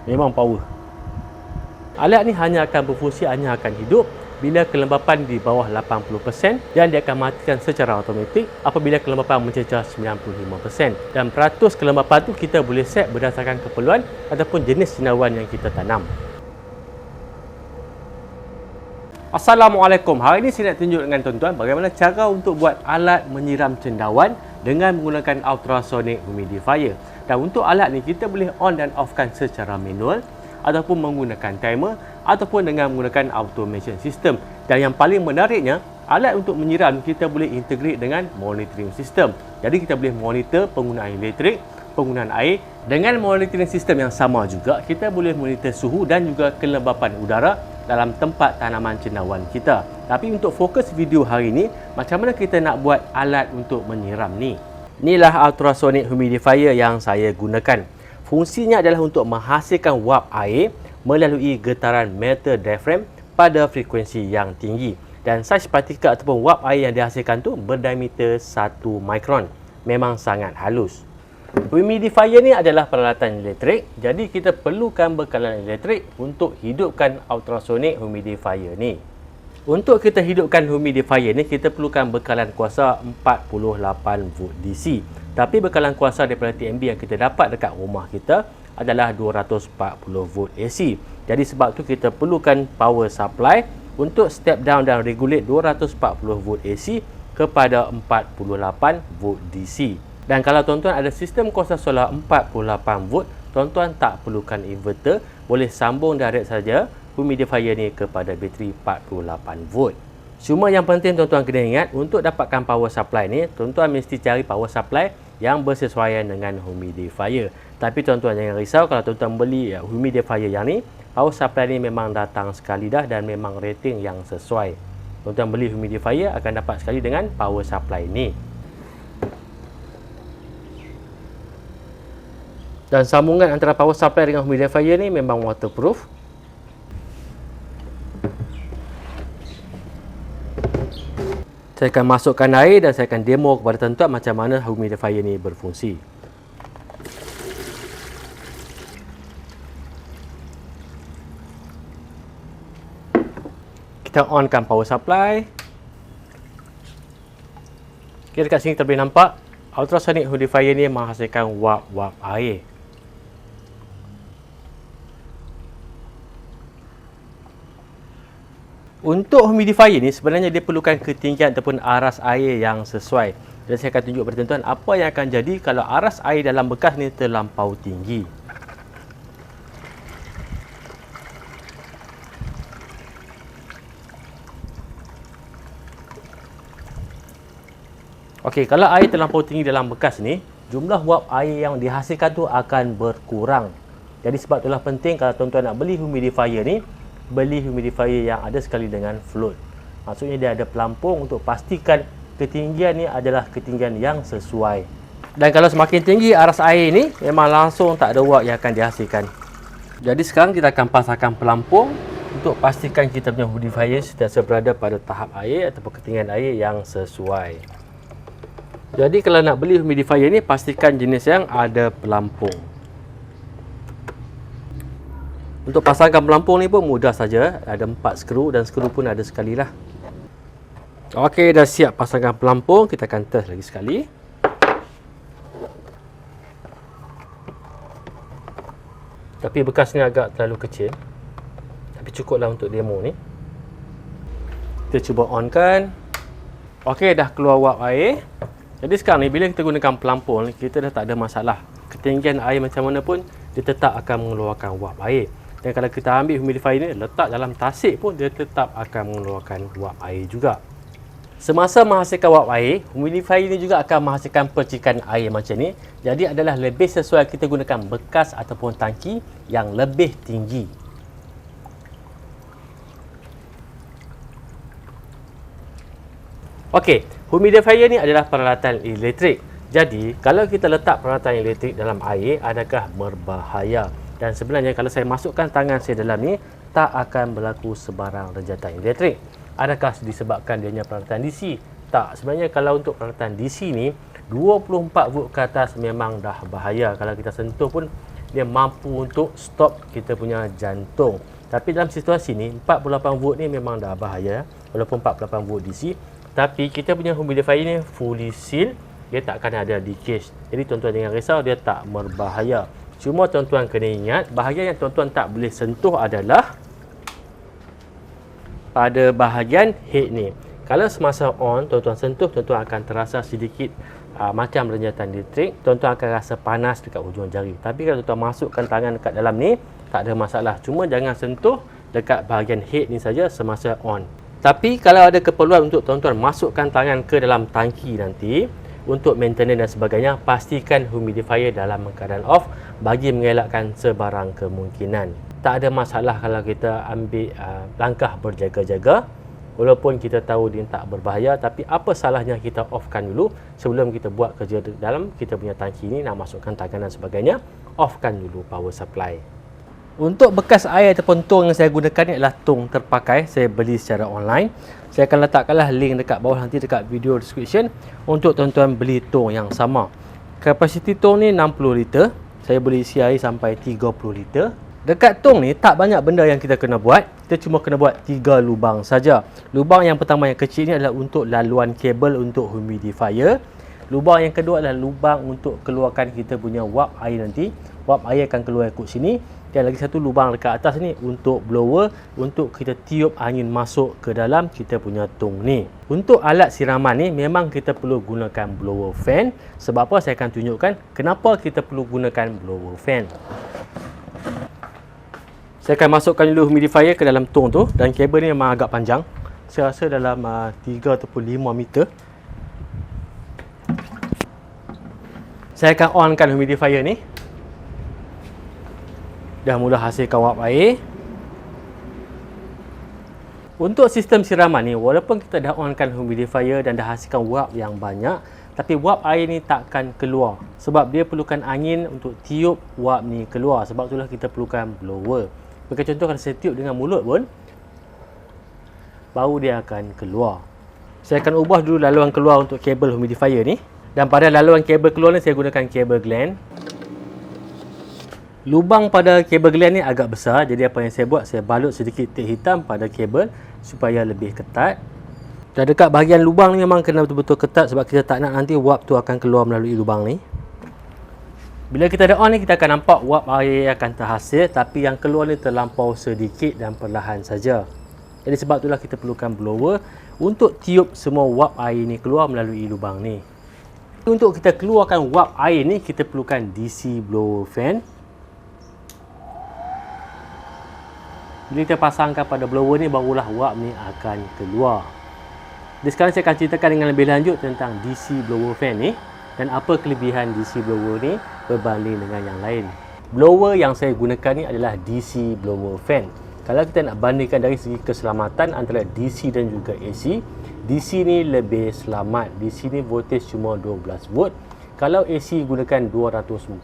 Memang power. Alat ni hanya akan berfungsi, hanya akan hidup bila kelembapan di bawah 80% dan dia akan matikan secara automatik apabila kelembapan mencecah 95%. Dan peratus kelembapan tu kita boleh set berdasarkan keperluan ataupun jenis cendawan yang kita tanam. Assalamualaikum. Hari ini saya nak tunjuk dengan tuan-tuan bagaimana cara untuk buat alat menyiram cendawan dengan menggunakan ultrasonic humidifier. Dan untuk alat ni kita boleh on dan offkan secara manual ataupun menggunakan timer ataupun dengan menggunakan automation system. Dan yang paling menariknya, alat untuk menyiram kita boleh integrate dengan monitoring system. Jadi kita boleh monitor penggunaan elektrik, penggunaan air. Dengan monitoring system yang sama juga, kita boleh monitor suhu dan juga kelembapan udara dalam tempat tanaman cendawan kita. Tapi untuk fokus video hari ini, macam mana kita nak buat alat untuk menyiram ni? Inilah ultrasonic humidifier yang saya gunakan. Fungsinya adalah untuk menghasilkan wap air melalui getaran metal diaphragm pada frekuensi yang tinggi. Dan saiz partikel ataupun wap air yang dihasilkan tu berdiameter 1 mikron. Memang sangat halus. Humidifier ni adalah peralatan elektrik, jadi kita perlukan bekalan elektrik untuk hidupkan ultrasonic humidifier ni. Untuk kita hidupkan humidifier ni, kita perlukan bekalan kuasa 48 volt DC. Tapi bekalan kuasa daripada TNB yang kita dapat dekat rumah kita adalah 240 volt AC. Jadi sebab tu kita perlukan power supply untuk step down dan regulate 240 volt AC kepada 48 volt DC. Dan kalau tuan-tuan ada sistem kuasa solar 48 volt, tuan-tuan tak perlukan inverter, boleh sambung direct saja humidifier ni kepada bateri 48 volt. Cuma yang penting tuan-tuan kena ingat, untuk dapatkan power supply ni, tuan-tuan mesti cari power supply yang bersesuaian dengan humidifier. Tapi tuan-tuan jangan risau kalau tuan-tuan beli humidifier yang ni, power supply ni memang datang sekali dah dan memang rating yang sesuai. Tuan-tuan beli humidifier akan dapat sekali dengan power supply ni. Dan sambungan antara power supply dengan humidifier ni memang waterproof. Saya akan masukkan air dan saya akan demo kepada tuan-tuan macam mana humidifier ni berfungsi. Kita onkan power supply. Okay, dekat sini kita boleh nampak ultrasonic humidifier ni menghasilkan wap-wap air. Untuk humidifier ni sebenarnya dia perlukan ketinggian ataupun aras air yang sesuai. Jadi saya akan tunjuk kepada tuan-tuan apa yang akan jadi kalau aras air dalam bekas ni terlampau tinggi. Okey, kalau air terlampau tinggi dalam bekas ni, jumlah wap air yang dihasilkan tu akan berkurang. Jadi sebab itulah penting kalau tuan-tuan nak beli humidifier ni, beli humidifier yang ada sekali dengan float. Maksudnya dia ada pelampung untuk pastikan ketinggian ni adalah ketinggian yang sesuai. Dan kalau semakin tinggi aras air ni, memang langsung tak ada wap yang akan dihasilkan. Jadi sekarang kita akan pasangkan pelampung untuk pastikan kita punya humidifier sentiasa berada pada tahap air ataupun ketinggian air yang sesuai. Jadi kalau nak beli humidifier ni, pastikan jenis yang ada pelampung. Untuk pasangkan pelampung ni pun mudah saja. Ada 4 skru dan skru pun ada sekali lah. Okey, dah siap pasangkan pelampung. Kita akan test lagi sekali. Tapi bekas ni agak terlalu kecil. Tapi cukuplah untuk demo ni. Kita cuba onkan. Okey, dah keluar wap air. Jadi sekarang ni bila kita gunakan pelampung ni, kita dah tak ada masalah. Ketinggian air macam mana pun, dia tetap akan mengeluarkan wap air. Dan kalau kita ambil humidifier ni, letak dalam tasik pun dia tetap akan mengeluarkan wap air juga. Semasa menghasilkan wap air, humidifier ni juga akan menghasilkan percikan air macam ni. Jadi adalah lebih sesuai kita gunakan bekas ataupun tangki yang lebih tinggi. Okey, humidifier ni adalah peralatan elektrik. Jadi, kalau kita letak peralatan elektrik dalam air, adakah berbahaya? Dan sebenarnya kalau saya masukkan tangan saya dalam ni, tak akan berlaku sebarang rejatan elektrik. Adakah disebabkan dia punya peralatan DC? Tak. Sebenarnya kalau untuk peralatan DC ni, 24 volt ke atas memang dah bahaya. Kalau kita sentuh pun dia mampu untuk stop kita punya jantung. Tapi dalam situasi ni 48 volt ni memang dah bahaya, walaupun 48 volt DC. Tapi kita punya humidifier ni fully seal, dia tak akan ada leakage. Jadi tuan-tuan jangan risau, dia tak berbahaya. Cuma tuan-tuan kena ingat, bahagian yang tuan-tuan tak boleh sentuh adalah pada bahagian head ni. Kalau semasa on, tuan-tuan sentuh, tuan-tuan akan terasa sedikit macam renjatan elektrik. Tuan-tuan akan rasa panas dekat hujung jari. Tapi kalau tuan-tuan masukkan tangan dekat dalam ni, tak ada masalah. Cuma jangan sentuh dekat bahagian head ni saja semasa on. Tapi kalau ada keperluan untuk tuan-tuan masukkan tangan ke dalam tangki nanti untuk maintenance dan sebagainya, pastikan humidifier dalam keadaan off bagi mengelakkan sebarang kemungkinan. Tak ada masalah kalau kita ambil langkah berjaga-jaga. Walaupun kita tahu dia tak berbahaya, tapi apa salahnya kita offkan dulu sebelum kita buat kerja dalam kita punya tangki ni, nak masukkan tangan dan sebagainya. Offkan dulu power supply. Untuk bekas air ataupun tong yang saya gunakan ni adalah tong terpakai. Saya beli secara online. Saya akan letakkanlah link dekat bawah nanti dekat video description untuk tuan-tuan beli tong yang sama. Kapasiti tong ni 60 liter. Saya boleh isi air sampai 30 liter. Dekat tong ni tak banyak benda yang kita kena buat. Kita cuma kena buat 3 lubang saja. Lubang yang pertama yang kecil ni adalah untuk laluan kabel untuk humidifier. Lubang yang kedua adalah lubang untuk keluarkan kita punya wap air nanti. Wap air akan keluar ikut sini. Dan lagi satu lubang dekat atas ni untuk blower, untuk kita tiup angin masuk ke dalam kita punya tong ni. Untuk alat siraman ni memang kita perlu gunakan blower fan. Sebab apa, saya akan tunjukkan kenapa kita perlu gunakan blower fan. Saya akan masukkan dulu humidifier ke dalam tong tu, dan kabel ni memang agak panjang. Saya rasa dalam 3 ataupun 5 meter. Saya akan onkan humidifier ni. Dah mula hasilkan wap air. Untuk sistem siraman ni, walaupun kita dah onkan humidifier dan dah hasilkan wap yang banyak, tapi wap air ni takkan keluar. Sebab dia perlukan angin untuk tiup wap ni keluar. Sebab itulah kita perlukan blower. Bagi contoh, kalau saya tiup dengan mulut pun, baru dia akan keluar. Saya akan ubah dulu laluan keluar untuk kabel humidifier ni. Dan pada laluan kabel keluar ni, saya gunakan kabel gland. Lubang pada kabel gland ni agak besar, jadi apa yang saya buat, saya balut sedikit tip hitam pada kabel supaya lebih ketat. Dan dekat bahagian lubang ni memang kena betul-betul ketat, sebab kita tak nak nanti wap tu akan keluar melalui lubang ni. Bila kita dah on ni, kita akan nampak wap air akan terhasil, tapi yang keluar ni terlampau sedikit dan perlahan saja. Jadi sebab itulah kita perlukan blower untuk tiup semua wap air ni keluar melalui lubang ni. Untuk kita keluarkan wap air ni, kita perlukan DC blower fan. Bila kita pasangkan pada blower ni, barulah wap ni akan keluar. Jadi sekarang saya akan ceritakan dengan lebih lanjut tentang DC blower fan ni dan apa kelebihan DC blower ni berbanding dengan yang lain. Blower yang saya gunakan ni adalah DC blower fan. Kalau kita nak bandingkan dari segi keselamatan antara DC dan juga AC, DC ni lebih selamat. DC ni voltage cuma 12 volt. Kalau AC gunakan 240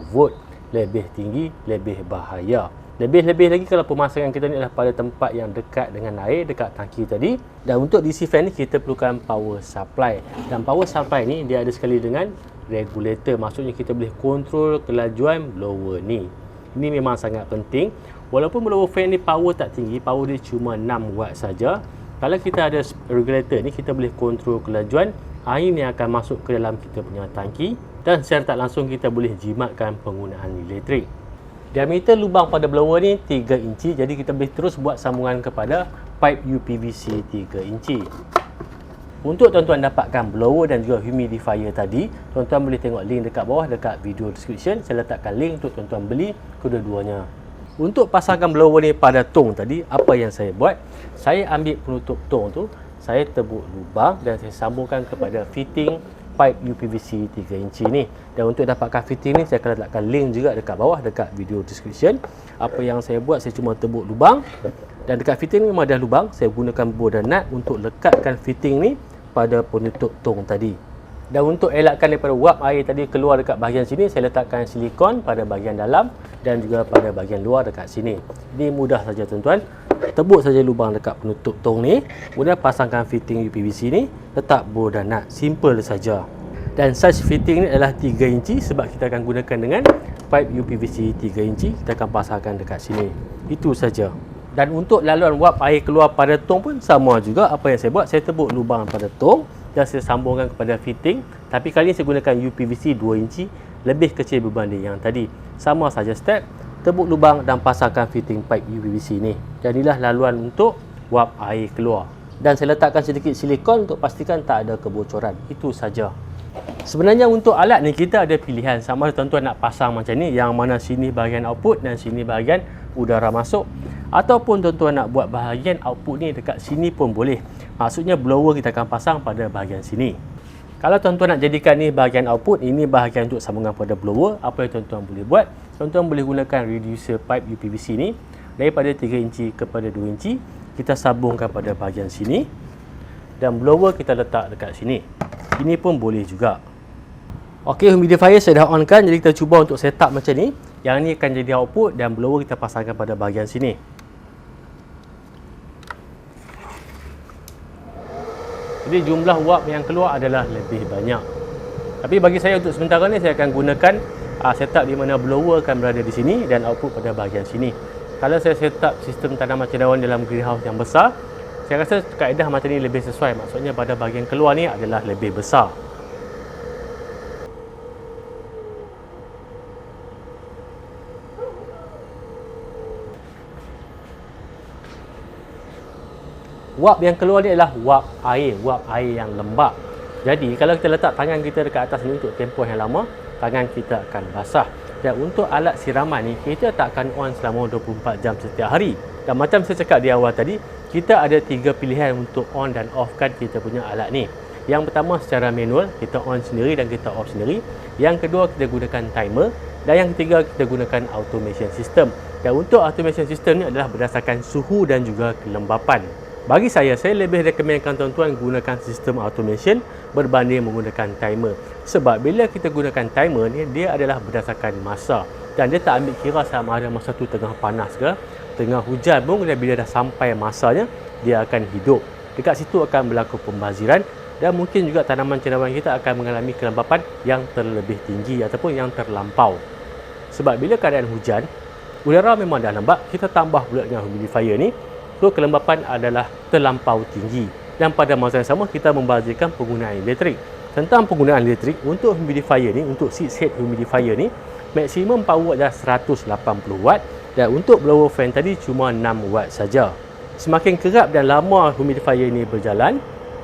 volt, lebih tinggi, lebih bahaya. Lebih-lebih lagi kalau pemasangan kita ni adalah pada tempat yang dekat dengan air, dekat tangki tadi. Dan untuk DC fan ni kita perlukan power supply. Dan power supply ni dia ada sekali dengan regulator. Maksudnya kita boleh kontrol kelajuan blower ni. Ini memang sangat penting. Walaupun blower fan ni power tak tinggi, power dia cuma 6 watt saja. Kalau kita ada regulator ni, kita boleh kontrol kelajuan angin yang akan masuk ke dalam kita punya tangki. Dan secara tak langsung kita boleh jimatkan penggunaan elektrik. Diameter lubang pada blower ni 3 inci, jadi kita boleh terus buat sambungan kepada pipe UPVC 3 inci. Untuk tuan-tuan dapatkan blower dan juga humidifier tadi, tuan-tuan boleh tengok link dekat bawah dekat video description. Saya letakkan link untuk tuan-tuan beli kedua-duanya. Untuk pasangkan blower ni pada tong tadi, apa yang saya buat? Saya ambil penutup tong tu, saya tebuk lubang dan saya sambungkan kepada fitting pipe UPVC 3 inci ni. Dan untuk dapatkan fitting ni, saya akan letakkan link juga dekat bawah dekat video description. Apa yang saya buat, saya cuma tebuk lubang, dan dekat fitting ni memang ada lubang. Saya gunakan bowl dan nut untuk lekatkan fitting ni pada penutup tong tadi. Dan untuk elakkan daripada wap air tadi keluar dekat bahagian sini, saya letakkan silikon pada bahagian dalam dan juga pada bahagian luar dekat sini. Ini mudah saja tuan-tuan. Tebuk saja lubang dekat penutup tong ni, kemudian pasangkan fitting UPVC ni, letak bowl dan nut. Simple saja. Dan saiz fitting ni adalah 3 inci sebab kita akan gunakan dengan pipe UPVC 3 inci kita akan pasangkan dekat sini. Itu saja. Dan untuk laluan wap air keluar pada tong pun sama juga. Apa yang saya buat, saya tebuk lubang pada tong dan saya sambungkan kepada fitting. Tapi kali ini saya gunakan UPVC 2 inci, lebih kecil berbanding yang tadi. Sama saja step, tebuk lubang dan pasangkan fitting pipe UPVC ni. Dan inilah laluan untuk wap air keluar. Dan saya letakkan sedikit silikon untuk pastikan tak ada kebocoran. Itu saja. Sebenarnya untuk alat ni kita ada pilihan, sama ada tuan-tuan nak pasang macam ni, yang mana sini bahagian output dan sini bahagian udara masuk, ataupun tuan-tuan nak buat bahagian output ni dekat sini pun boleh. Maksudnya blower kita akan pasang pada bahagian sini. Kalau tuan-tuan nak jadikan ni bahagian output, ini bahagian untuk sambungan pada blower, apa yang tuan-tuan boleh buat? Tuan-tuan boleh gunakan reducer pipe UPVC ni daripada 3 inci kepada 2 inci, kita sambungkan pada bahagian sini dan blower kita letak dekat sini. Ini pun boleh juga. Okey, humidifier saya dah on kan, jadi kita cuba untuk set up macam ni. Yang ni akan jadi output dan blower kita pasangkan pada bahagian sini. Jadi jumlah wap yang keluar adalah lebih banyak. Tapi bagi saya untuk sementara ni saya akan gunakan setup di mana blower akan berada di sini dan output pada bahagian sini. Kalau saya set up sistem tanaman cendawan dalam greenhouse yang besar, saya rasa kaedah macam ni lebih sesuai. Maksudnya pada bahagian keluar ni adalah lebih besar. Wap yang keluar ni adalah wap air yang lembap. Jadi kalau kita letak tangan kita dekat atas ni untuk tempoh yang lama, tangan kita akan basah. Dan untuk alat siraman ni, kita tak akan on selama 24 jam setiap hari. Dan macam saya cakap di awal tadi, kita ada 3 pilihan untuk on dan off kan kita punya alat ni. Yang pertama secara manual, kita on sendiri dan kita off sendiri. Yang kedua kita gunakan timer. Dan yang ketiga kita gunakan automation system. Dan untuk automation system ni adalah berdasarkan suhu dan juga kelembapan. Bagi saya lebih rekomenkan tuan-tuan gunakan sistem automation berbanding menggunakan timer. Sebab bila kita gunakan timer ni, dia adalah berdasarkan masa. Dan dia tak ambil kira sama ada masa tu tengah panas ke, tengah hujan pun, dan bila dah sampai masanya, dia akan hidup. Dekat situ akan berlaku pembaziran dan mungkin juga tanaman cendawan kita akan mengalami kelembapan yang terlebih tinggi ataupun yang terlampau. Sebab bila keadaan hujan, udara memang dah lembap, kita tambah pula dengan humidifier ni, so kelembapan adalah terlampau tinggi. Dan pada masa yang sama kita membazirkan penggunaan elektrik. Tentang penggunaan elektrik, untuk humidifier ni, untuk seed head humidifier ni, maksimum power adalah 180 watt dan untuk blower fan tadi cuma 6 watt saja. Semakin kerap dan lama humidifier ini berjalan,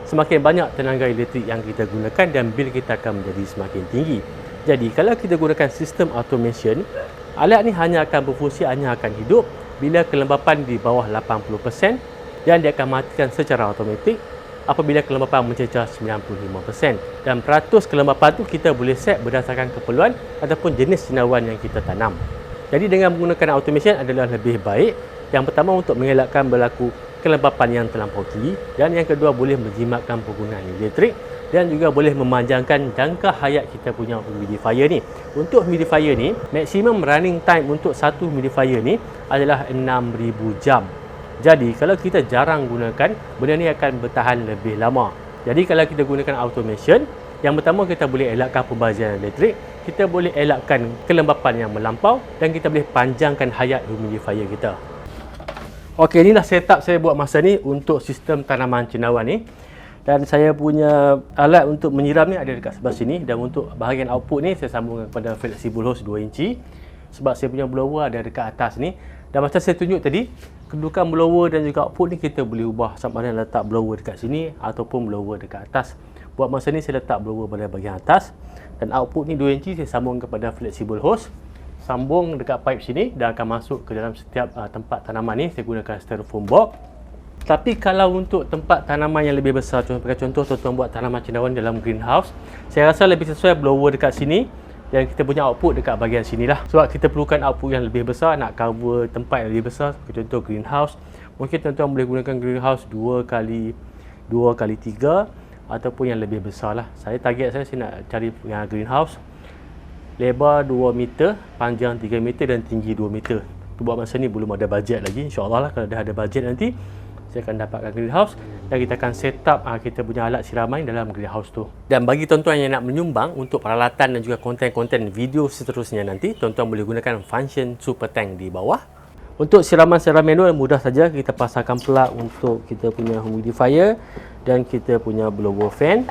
semakin banyak tenaga elektrik yang kita gunakan dan bil kita akan menjadi semakin tinggi. Jadi kalau kita gunakan sistem automation, alat ni hanya akan berfungsi, hanya akan hidup bila kelembapan di bawah 80% dan dia akan matikan secara automatik apabila kelembapan mencecah 95%. Dan peratus kelembapan tu kita boleh set berdasarkan keperluan ataupun jenis cendawan yang kita tanam. Jadi dengan menggunakan automation adalah lebih baik. Yang pertama untuk mengelakkan berlaku kelembapan yang terlampau tinggi, dan yang kedua boleh menjimatkan penggunaan elektrik dan juga boleh memanjangkan jangka hayat kita punya humidifier ni. Untuk humidifier ni, maksimum running time untuk satu humidifier ni adalah 6000 jam. Jadi kalau kita jarang gunakan, benda ni akan bertahan lebih lama. Jadi kalau kita gunakan automation, yang pertama kita boleh elakkan pembaziran elektrik, kita boleh elakkan kelembapan yang melampau dan kita boleh panjangkan hayat humidifier kita. Okey, inilah setup saya buat masa ni untuk sistem tanaman cendawan ni. Dan saya punya alat untuk menyiram ni ada dekat sebelah sini, dan untuk bahagian output ni saya sambungkan kepada flexible hose 2 inci sebab saya punya blower ada dekat atas ni. Dan macam saya tunjuk tadi, kedudukan blower dan juga output ni kita boleh ubah, sama ada letak blower dekat sini ataupun blower dekat atas. Buat masa ni saya letak blower pada bahagian atas dan output ni 2 inci saya sambung kepada flexible hose, sambung dekat pipe sini dan akan masuk ke dalam setiap tempat tanaman ni. Saya gunakan styrofoam box. Tapi kalau untuk tempat tanaman yang lebih besar, contoh tuan-tuan buat tanaman cendawan dalam greenhouse, saya rasa lebih sesuai blower dekat sini dan kita punya output dekat bahagian sini lah. Sebab kita perlukan output yang lebih besar, nak cover tempat yang lebih besar. Contoh greenhouse, mungkin tuan-tuan boleh gunakan greenhouse 2x3 ataupun yang lebih besar lah. Target saya nak cari yang greenhouse lebar 2 meter, panjang 3 meter dan tinggi 2 meter. Buat masa ni belum ada bajet lagi. InsyaAllah lah kalau dah ada bajet nanti, saya akan dapatkan greenhouse dan kita akan set up kita punya alat siraman dalam greenhouse tu. Dan bagi tuan-tuan yang nak menyumbang untuk peralatan dan juga konten-konten video seterusnya nanti, tuan-tuan boleh gunakan function super tank di bawah. Untuk siraman secara manual mudah saja, kita pasangkan plug untuk kita punya humidifier dan kita punya blower fan.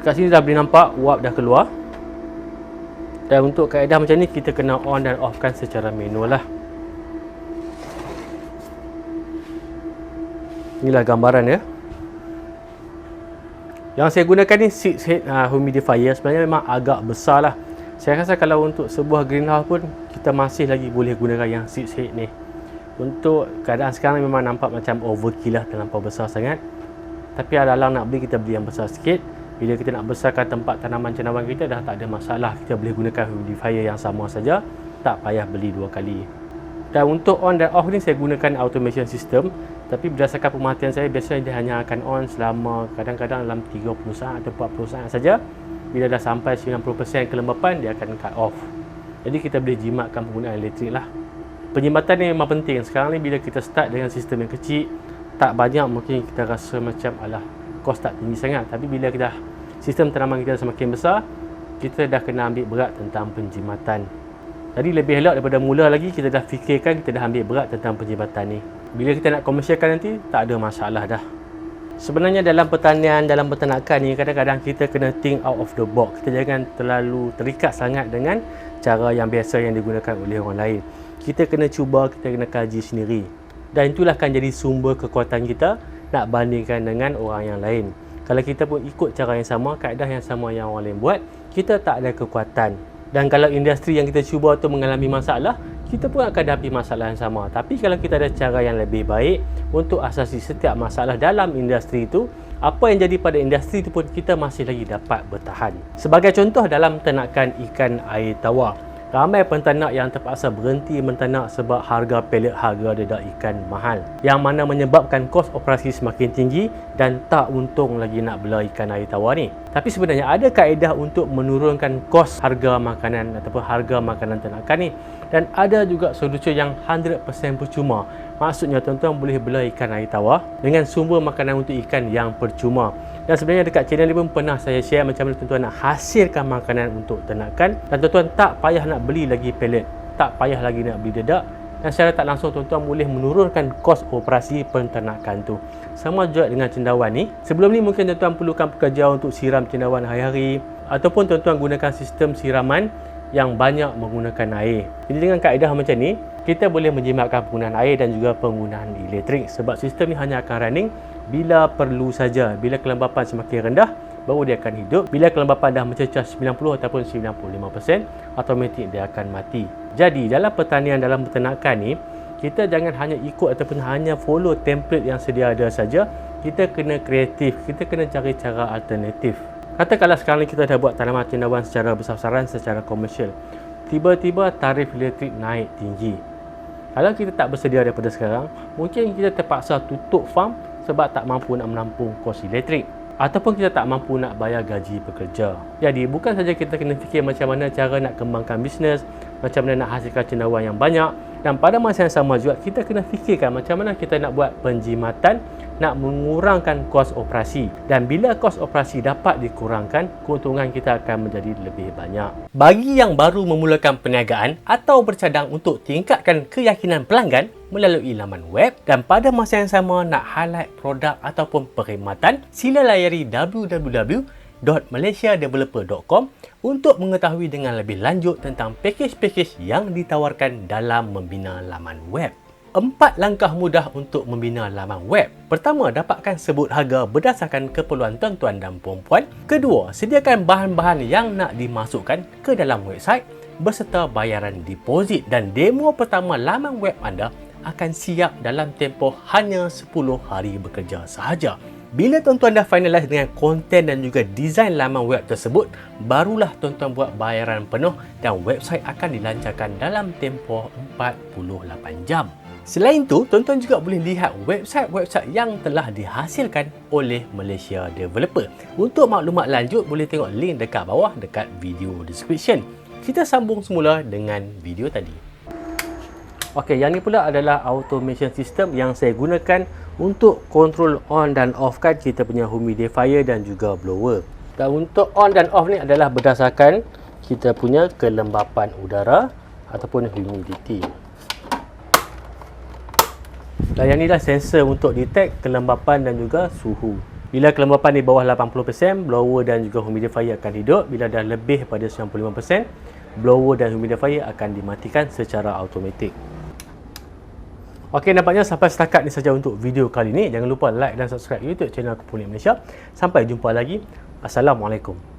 Kat sini dah boleh nampak uap dah keluar. Dan untuk kaedah macam ni kita kena on dan offkan secara manual lah. Inilah gambaran ya. Yang saya gunakan ni 6 head humidifier, sebenarnya memang agak besar lah. Saya rasa kalau untuk sebuah greenhouse pun kita masih lagi boleh gunakan yang 6 head ni. Untuk keadaan sekarang memang nampak macam overkill lah, terlampau besar sangat. Tapi alang-alang nak beli, kita beli yang besar sikit. Bila kita nak besarkan tempat tanaman cendawan kita, dah tak ada masalah. Kita boleh gunakan humidifier yang sama saja, tak payah beli 2 kali. Dan untuk on dan off ni saya gunakan automation system. Tapi berdasarkan pemerhatian saya, biasanya dia hanya akan on selama kadang-kadang dalam 30 saat atau 40 saat saja. Bila dah sampai 90% kelembapan, dia akan cut off. Jadi kita boleh jimatkan penggunaan elektrik lah. Penjimatan ni memang penting. Sekarang ni bila kita start dengan sistem yang kecil, tak banyak mungkin kita rasa macam alah, kos tak tinggi sangat. Tapi bila kita sistem tanaman kita semakin besar, kita dah kena ambil berat tentang penjimatan. Jadi lebih elok daripada mula lagi kita dah fikirkan, kita dah ambil berat tentang penjimatan ni. Bila kita nak komersialkan nanti, tak ada masalah dah. Sebenarnya dalam pertanian, dalam peternakan ni, kadang-kadang kita kena think out of the box. Kita jangan terlalu terikat sangat dengan cara yang biasa yang digunakan oleh orang lain. Kita kena cuba, kita kena kaji sendiri. Dan itulah akan jadi sumber kekuatan kita nak bandingkan dengan orang yang lain. Kalau kita pun ikut cara yang sama, kaedah yang sama yang orang lain buat, kita tak ada kekuatan. Dan kalau industri yang kita cuba tu mengalami masalah, kita pun akan hadapi masalah yang sama. Tapi kalau kita ada cara yang lebih baik untuk asasi setiap masalah dalam industri itu, apa yang jadi pada industri itu pun kita masih lagi dapat bertahan. Sebagai contoh dalam ternakan ikan air tawar, ramai pentanak yang terpaksa berhenti mentanak sebab harga pelet harga dedak ikan mahal, yang mana menyebabkan kos operasi semakin tinggi dan tak untung lagi nak bela ikan air tawar ni. Tapi sebenarnya ada kaedah untuk menurunkan kos harga makanan ataupun harga makanan ternakan ni, dan ada juga solusi yang 100% percuma. Maksudnya tuan-tuan boleh bela ikan air tawar dengan sumber makanan untuk ikan yang percuma. Dan sebenarnya dekat channel ni pun pernah saya share macam mana tuan-tuan nak hasilkan makanan untuk ternakan, dan tuan-tuan tak payah nak beli lagi pellet, tak payah lagi nak beli dedak, dan secara tak langsung tuan-tuan boleh menurunkan kos operasi penternakan tu. Sama juga dengan cendawan ni. Sebelum ni mungkin tuan-tuan perlukan pekerja untuk siram cendawan hari-hari, ataupun tuan-tuan gunakan sistem siraman yang banyak menggunakan air. Jadi dengan kaedah macam ni, kita boleh menjimatkan penggunaan air dan juga penggunaan elektrik, sebab sistem ni hanya akan running bila perlu saja. Bila kelembapan semakin rendah, baru dia akan hidup. Bila kelembapan dah mencecah 90 ataupun 95%, automatik dia akan mati. Jadi dalam pertanian, dalam peternakan ni, kita jangan hanya ikut ataupun hanya follow template yang sedia ada saja. Kita kena kreatif, kita kena cari cara alternatif. Katakanlah sekarang ni kita dah buat tanaman cendawan secara besar-besaran, secara komersial. Tiba-tiba tarif elektrik naik tinggi. Kalau kita tak bersedia daripada sekarang, mungkin kita terpaksa tutup farm sebab tak mampu nak menampung kos elektrik, ataupun kita tak mampu nak bayar gaji pekerja. Jadi bukan saja kita kena fikir macam mana cara nak kembangkan bisnes, macam mana nak hasilkan cendawan yang banyak, dan pada masa yang sama juga kita kena fikirkan macam mana kita nak buat penjimatan, nak mengurangkan kos operasi. Dan bila kos operasi dapat dikurangkan, keuntungan kita akan menjadi lebih banyak. Bagi yang baru memulakan perniagaan atau bercadang untuk tingkatkan keyakinan pelanggan melalui laman web, dan pada masa yang sama nak highlight produk ataupun perkhidmatan, sila layari www.malaysiadeveloper.com untuk mengetahui dengan lebih lanjut tentang pakej-pakej yang ditawarkan dalam membina laman web. 4 langkah mudah untuk membina laman web. Pertama, dapatkan sebut harga berdasarkan keperluan tuan-tuan dan puan-puan. Kedua, sediakan bahan-bahan yang nak dimasukkan ke dalam website beserta bayaran deposit, dan demo pertama laman web anda akan siap dalam tempoh hanya 10 hari bekerja sahaja. Bila tuan-tuan dah finalize dengan konten dan juga desain laman web tersebut, barulah tuan-tuan buat bayaran penuh dan website akan dilancarkan dalam tempoh 48 jam. Selain itu, tuan-tuan juga boleh lihat website-website yang telah dihasilkan oleh Malaysia Developer. Untuk maklumat lanjut, boleh tengok link dekat bawah dekat video description. Kita sambung semula dengan video tadi. Okey, yang ni pula adalah automation system yang saya gunakan untuk control on dan off kan kita punya humidifier dan juga blower. Dan untuk on dan off ni adalah berdasarkan kita punya kelembapan udara ataupun humidity. Dan yang ni adalah sensor untuk detect kelembapan dan juga suhu. Bila kelembapan di bawah 80%, blower dan juga humidifier akan hidup. Bila dah lebih pada 95%, blower dan humidifier akan dimatikan secara automatik. Okey, nampaknya sampai setakat ni saja untuk video kali ni. Jangan lupa like dan subscribe YouTube channel Aku Pulih Malaysia. Sampai jumpa lagi. Assalamualaikum.